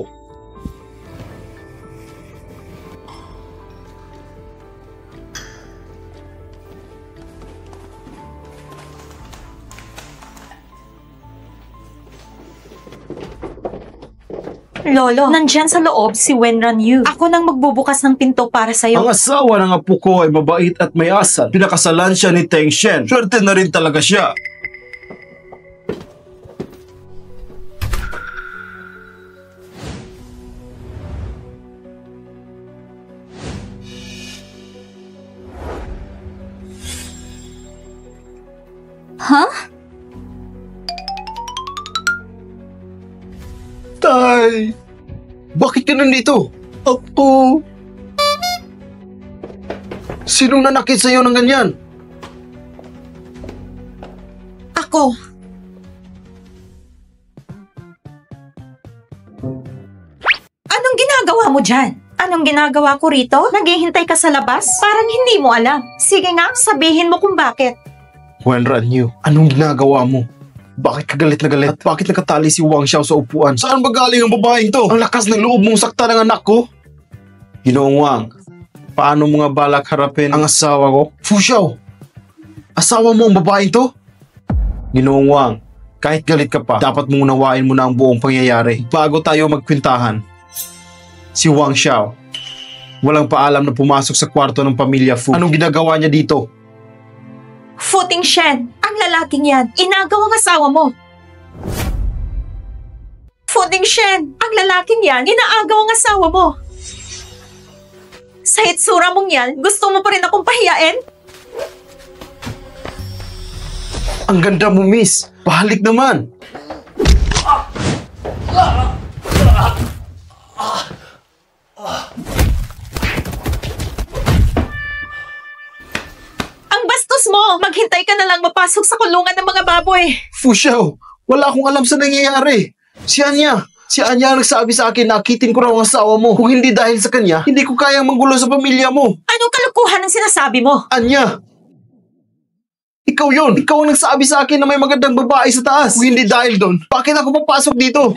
Lolo, nandyan sa loob si Wenran Yu. Ako nang magbubukas ng pinto para sa'yo. Ang asawa ng apo ko ay mabait at may asal. Pinakasalan siya ni Teng Shen. Swerte na rin talaga siya. Huh? Tay! Bakit ka nandito? Ako... Sinong nanakit sa'yo ng ganyan? Ako. Anong ginagawa mo dyan? Anong ginagawa ko rito? Naghihintay ka sa labas? Parang hindi mo alam. Sige nga, sabihin mo kung bakit. Wenran Yu, anong ginagawa mo? Bakit ka galit na galit? At bakit nakatali si Wang Xiao sa upuan? Saan ba galing ang babaeng to? Ang lakas ng loob mong sakta ng anak ko? Ginoong Wang, paano mo nga balak harapin ang asawa ko? Fu Xiao, asawa mo ang babaeng to? Ginoong Wang, kahit galit ka pa, dapat mong unawain mo na ang buong pangyayari bago tayo magkwintahan. Si Wang Xiao, walang paalam na pumasok sa kwarto ng pamilya Fu. Anong ginagawa niya dito? Fu Tingshen, ang lalaking yan, inagaw ang asawa mo. Fu Tingshen, ang lalaking yan, inaagaw ang asawa mo. Sa itsura mong yan, gusto mo pa rin akong pahiyain? Ang ganda mo, miss. Pahalik naman. Ang bastos mo! Maghintay ka na lang mapasok sa kulungan ng mga baboy. Fu Xiao, wala akong alam sa nangyayari. Si Anya ang nagsabi sa akin na akitin ko raw ang asawa mo. Kung hindi dahil sa kanya, hindi ko kayang manggulo sa pamilya mo. Anong kalukuhan ang sinasabi mo? Anya! Ikaw yon. Ikaw ang nagsabi sa akin na may magandang babae sa taas. Kung hindi dahil doon, bakit ako papasok dito?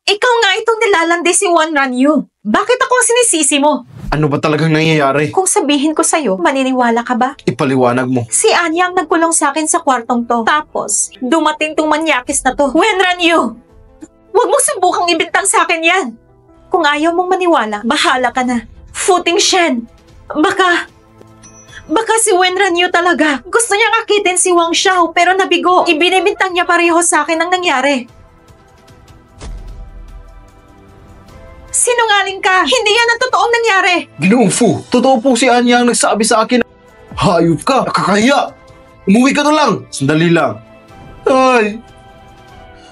Ikaw nga itong nilalandi si Wenran Yu. Bakit ako ang sinisisi mo? Ano ba talagang nangyayari? Kung sabihin ko sa'yo, maniniwala ka ba? Ipaliwanag mo. Si Anya ang nagkulong sa akin sa kwartong to. Tapos, dumating tong manyakis na to. Wenran Yu! Huwag mong subukang ibintang sa akin yan. Kung ayaw mong maniwala, bahala ka na. Fu Tingshen, Baka si Wenran Yu talaga. Gusto niyang akitin si Wang Xiao pero nabigo. Ibinibintang niya pareho sa akin ang nangyari. Sinungaling ka! Hindi yan ang totoong nangyari! Ginoong Fu, totoo po si Anya ang nagsabi sa akin na hayop ka, nakakahiya. Umuwi ka na lang. Sandali lang. Ay!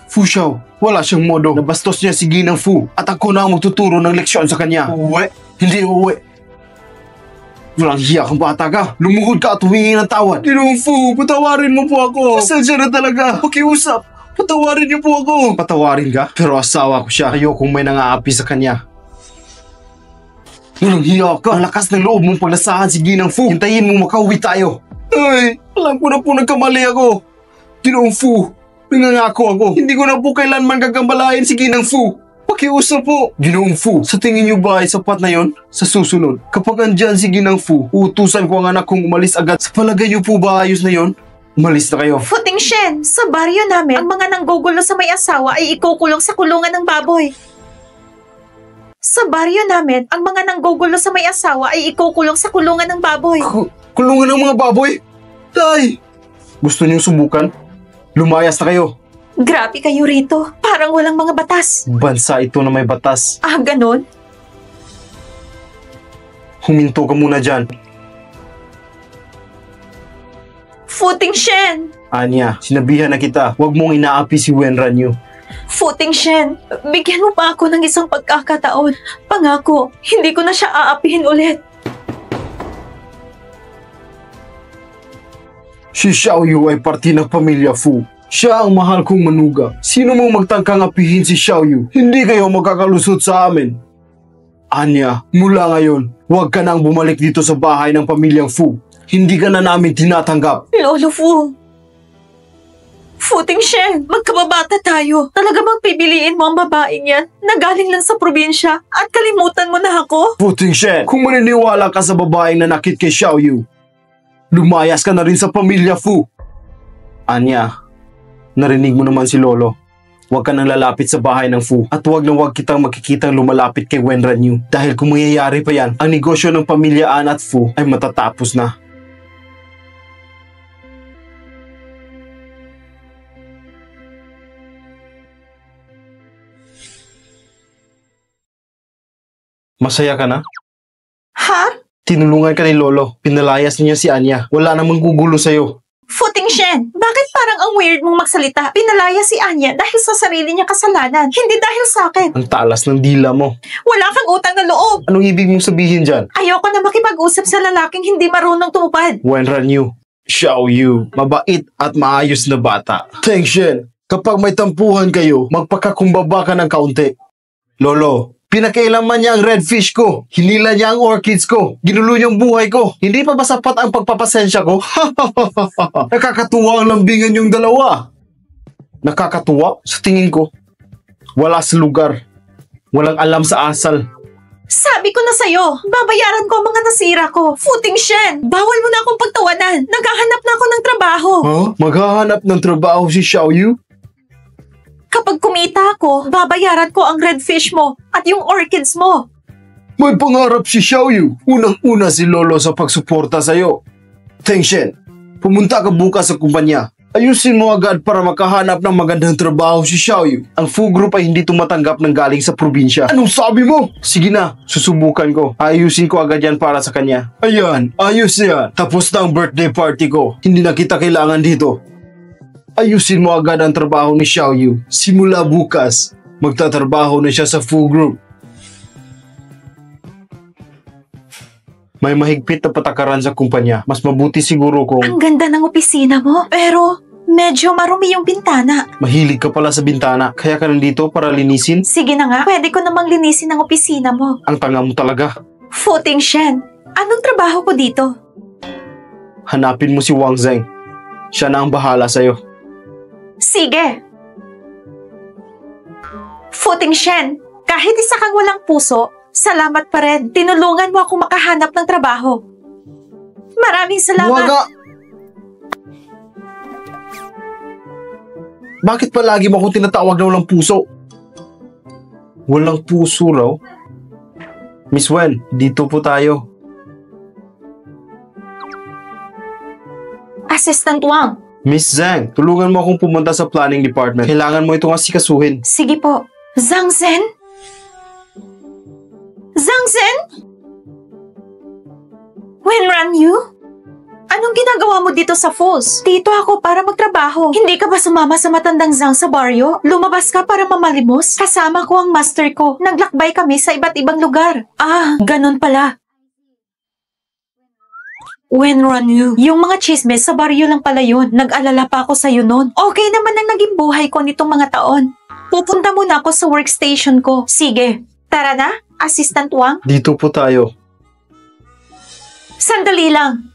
Fu Xiao, wala siyang modo. Nabastos niya si Ginang Fu at ako na ang magtuturo ng leksyon sa kanya. Uwi? Hindi uwi. Walang hiya kang bata ka. Lumuhod ka at humingi ng tawad. Ginoong Fu, patawarin mo po ako. Pasensya na talaga. Pakiusap. Patawarin niyo po ako. Patawarin ka? Pero asawa ko siya. Ayokong may nangaapi sa kanya. Walang hiya ka. Ang lakas ng loob mong paglasahan si Ginang Fu. Hintayin mo makauwi tayo. Ay, alam ko na po nagkamali ako. Ginoong Fu, nangangako ako. Hindi ko na po kailanman gagambalain si Ginang Fu. Pakiusap po. Ginoong Fu, sa tingin niyo ba ay sapat na yon? Sa susunod, kapag andyan si Ginang Fu, uutusan ko ang anak kong umalis agad. Sa palagay niyo po ba ayos na yon? Umalis na kayo. Fu Tingshen, sa baryo namin, ang mga nanggugulo sa may asawa ay ikukulong sa kulungan ng baboy. Sa baryo namin, ang mga nanggugulo sa may asawa ay ikukulong sa kulungan ng baboy. Kulungan ng mga baboy? Tay! Gusto niyong subukan? Lumayas na kayo. Grabe kayo rito. Parang walang mga batas. Bansa ito na may batas. Ah, ganon? Huminto ka muna dyan. Fu Tingshen! Anya, sinabihan na kita, huwag mong inaapi si Wenran Yu. Fu Tingshen, bigyan mo pa ako ng isang pagkakataon. Pangako, hindi ko na siya aapihin ulit. Si Xiao Yu ay parte ng pamilya Fu. Siya ang mahal kong manuga. Sino mong magtangkang apihin si Xiao Yu, hindi kayo magkakalusot sa amin. Anya, mula ngayon, huwag ka nang bumalik dito sa bahay ng pamilyang Fu. Hindi ka na namin tinatanggap. Lolo Fu. Fu Tingshen, magkababata tayo. Talaga bang pipiliin mo ang babaeng yan na galing lang sa probinsya at kalimutan mo na ako? Fu Tingshen, kung maniniwala ka sa babaeng nanakit kay Xiao Yu, lumayas ka na rin sa pamilya Fu. Anya, narinig mo naman si Lolo. Huwag ka nang lalapit sa bahay ng Fu at huwag na huwag kitang makikitang lumalapit kay Wenran Yu. Dahil kung mangyayari pa yan, ang negosyo ng pamilya An at Fu ay matatapos na. Masaya ka na? Ha? Tinulungan ka ni Lolo. Pinalayas niya si Anya. Wala namang gugulo sa'yo. Futing Shen, bakit parang ang weird mong magsalita? Pinalaya si Anya dahil sa sarili niya kasalanan, hindi dahil sa akin. Ang talas ng dila mo. Wala kang utang na loob. Anong ibig mong sabihin dyan? Ayoko na makipag-usap sa lalaking hindi marunong tumupad. Wenran Yu, Xiao Yu, mabait at maayos na bata. Teng Shen, kapag may tampuhan kayo, magpakakumbaba ka ng kaunti. Lolo, pinakailaman niya ang redfish ko. Hinila niya ang orchids ko. Ginulo niya ang buhay ko. Hindi pa ba sapat ang pagpapasensya ko? Nakakatuwa ang lambingan yung dalawa. Nakakatuwa? Sa tingin ko, wala sa lugar. Walang alam sa asal. Sabi ko na sa'yo, babayaran ko ang mga nasira ko. Futing Shen, bawal mo na akong pagtawanan. Naghahanap na ako ng trabaho. Huh? Maghahanap ng trabaho si Xiao Yu? Kapag kumita ako, babayaran ko ang redfish mo at yung orchids mo. May pangarap si Xiao Yu. Unang-una si Lolo sa pagsuporta sa'yo. Teng Shen, pumunta ka bukas sa kumpanya. Ayusin mo agad para makahanap ng magandang trabaho si Xiao Yu. Ang Fu Group ay hindi tumatanggap ng galing sa probinsya. Anong sabi mo? Sige na, susubukan ko. Ayusin ko agad yan para sa kanya. Ayan, ayos yan. Tapos na ang birthday party ko. Hindi na kita kailangan dito. Ayusin mo agad ang trabaho ni Xiao Yu. Simula bukas, magtatrabaho na siya sa Fu Group. May mahigpit na patakaran sa kumpanya. Mas mabuti siguro kung Ang ganda ng opisina mo, pero medyo marumi yung bintana. mahilig ka pala sa bintana. Kaya ka nandito para linisin. Sige na nga, pwede ko namang linisin ang opisina mo. Ang tanga mo talaga. Futing Shen, anong trabaho ko dito? Hanapin mo si Wang Zheng. Siya na ang bahala sa'yo. Sige. Futing Shen, kahit isa kang walang puso, salamat pa rin. Tinulungan mo ako makahanap ng trabaho. Maraming salamat. Waga! Bakit pa lagi mo akong tinatawag na walang puso? Walang puso raw? Miss Wen, dito po tayo. Assistant Wang. Miss Zhang, tulungan mo akong pumunta sa planning department. Kailangan mo itong asikasuhin. Sige po. Zhang Zhen? Zhang Zhen? Wenran Yu? Anong ginagawa mo dito sa falls? Dito ako para magtrabaho. Hindi ka ba sumama sa matandang Zhang sa baryo? Lumabas ka para mamalimos? Kasama ko ang master ko. Naglakbay kami sa iba't ibang lugar. Ah, ganun pala. Wenran Yu, yung mga chismes sa baryo lang pala yun. Nag-alala pa ako sa'yo noon. Okay naman ang naging buhay ko nitong mga taon. Pupunta muna ako sa workstation ko. Sige, tara na, Assistant Wang. Dito po tayo. Sandali lang.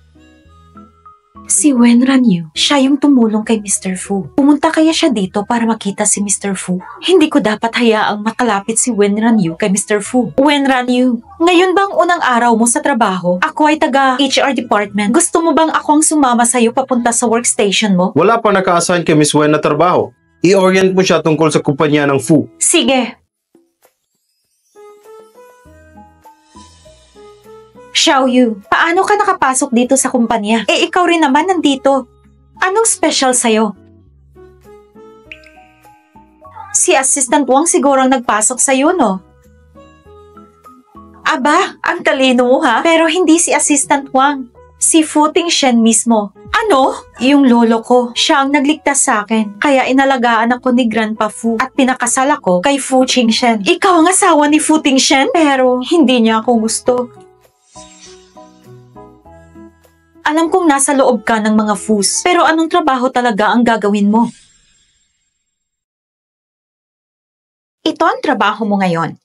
Si Wenran Yu, siya yung tumulong kay Mr. Fu. Pumunta kaya siya dito para makita si Mr. Fu. Hindi ko dapat hayaang makalapit si Wenran Yu kay Mr. Fu. Wenran Yu, ngayon bang unang araw mo sa trabaho? Ako ay taga HR department. Gusto mo bang akong sumama sa'yo papunta sa workstation mo? Wala pa naka-assign kay Miss Wen na trabaho. I-orient mo siya tungkol sa kumpanya ng Fu. Sige. Xiao Yu, paano ka nakapasok dito sa kumpanya? Eh, ikaw rin naman nandito. Anong special sa'yo? Si Assistant Wang sigurong nagpasok sa'yo, no? Aba, ang talino mo ha? Pero hindi si Assistant Wang. Si Futing Shen mismo. Ano? Yung lolo ko. Siya ang nagligtas sa akin. Kaya inalagaan ako ni Grandpa Fu at pinakasal ako kay Fu Qingxen. Ikaw ang asawa ni Futing Shen? Pero hindi niya ako gusto. Alam kong nasa loob ka ng mga Fus, pero anong trabaho talaga ang gagawin mo? Ito ang trabaho mo ngayon.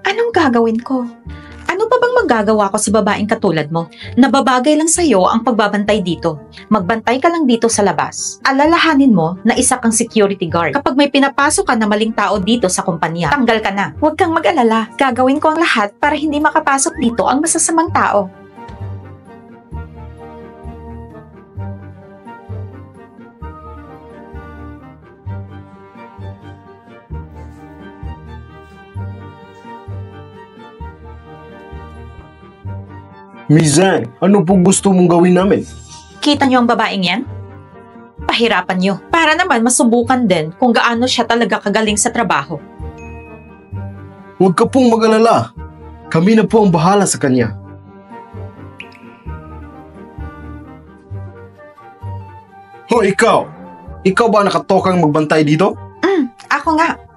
Anong gagawin ko? Ano pa bang magagawa ko sa babaeng katulad mo? Nababagay lang sa'yo ang pagbabantay dito. Magbantay ka lang dito sa labas. Alalahanin mo na isa kang security guard. Kapag may pinapasok ka na maling tao dito sa kumpanya, tanggal ka na. Huwag kang mag-alala. Gagawin ko ang lahat para hindi makapasok dito ang masasamang tao. Miss Zhang, ano po gusto mong gawin namin? Kita niyo ang babaeng yan? Pahirapan niyo. Para naman masubukan din kung gaano siya talaga kagaling sa trabaho. Huwag ka pong mag-alala. Kami na po ang bahala sa kanya. Hoy, ikaw! Ikaw ba nakatokang magbantay dito? Ako nga.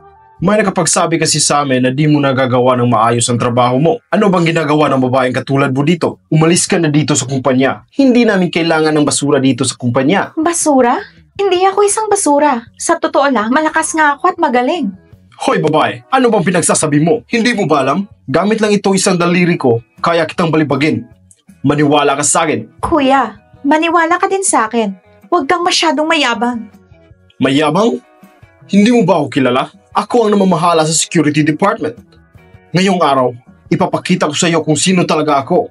May nakapagsabi kasi sa amin na di mo nagagawa ng maayos ang trabaho mo. Ano bang ginagawa ng babaeng katulad mo dito? Umalis ka na dito sa kumpanya. Hindi namin kailangan ng basura dito sa kumpanya. Basura? Hindi ako isang basura. Sa totoo lang, malakas nga ako at magaling. Hoy babae, ano bang pinagsasabi mo? Hindi mo ba alam? Gamit lang ito isang daliri ko, kaya kitang balibagin. Maniwala ka sa akin. Kuya, maniwala ka din sa akin. Huwag kang masyadong mayabang. Mayabang? Hindi mo ba ako kilala? Ako ang namamahala sa security department. Ngayong araw, ipapakita ko sa iyo kung sino talaga ako.